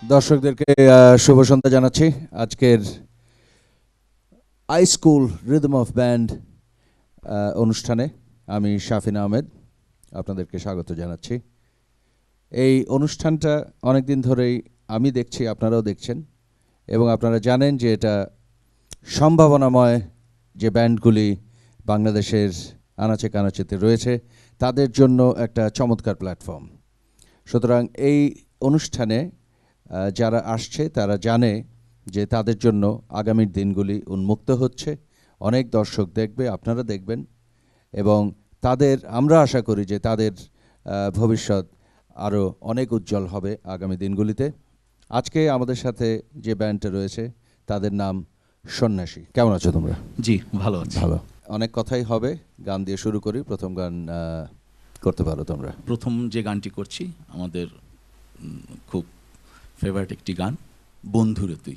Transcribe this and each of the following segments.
দর্শকদেরকে শুভ সন্ধ্যা জানাচ্ছি। আজকের I school rhythm of band অনুষ্ঠানে আমি শাফিন আহমেদ আপনাদেরকে স্বাগত জানাচ্ছি। এই অনুষ্ঠানটা অনেক দিন ধরেই আমি দেখছি, আপনারাও দেখছেন, এবং আপনারা জানেন যে এটা সম্ভাবনাময় যে ব্যান্ডগুলি বাংলাদেশের আনাচে কানাচেতে রয়েছে তাদের জন্য একটা চমৎকার প্ল্যাটফর্ম। সুতরাং এই অনুষ্ঠানে যারা আসছে তারা জানে যে তাদের জন্য আগামীর দিনগুলি উন্মুক্ত হচ্ছে, অনেক দর্শক দেখবে, আপনারা দেখবেন, এবং তাদের আমরা আশা করি যে তাদের ভবিষ্যৎ আরও অনেক উজ্জ্বল হবে আগামী দিনগুলিতে। আজকে আমাদের সাথে যে ব্যান্ডটা রয়েছে তাদের নাম সন্ন্যাসী। কেমন আছো তোমরা? জি, ভালো আছি। ভালো। অনেক কথাই হবে, গান দিয়ে শুরু করি। প্রথম গান করতে পারো তোমরা। প্রথম যে গানটি করছি আমাদের খুব ফেভারিট একটি গান, বন্ধুরে তুই।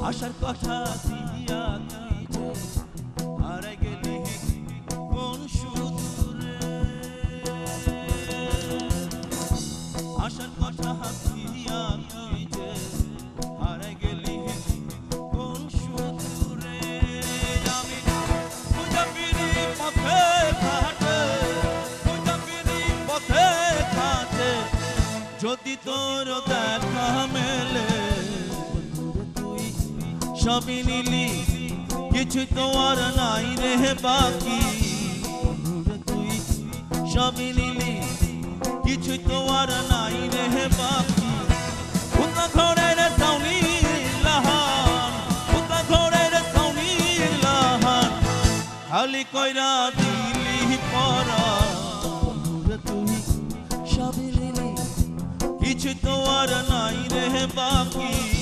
আশার কথা দিয়া তুই হারাই গেলি কোন সুদূরে, আশার কথা দিয়া তুই যে হারাই গেলি কোন সুদূরে। আমি খুঁজা ফিরি পথে ঘাটে, খুঁজা ফিরি পথে ঘাটে, যদি তোর দেখা মেলে সবই নিলি, কিছু তো আর নাই রে বাকি। তুই সবই নিলি, কিছু তো আর নাই রে বাকি। উতা ঘরের সাউনি লাহান, উতা ঘরের সাউনি লাহান, খালি কইরা দিলি পরা। তুই সবই নিলি, কিছু তো আর নাই রে বাকি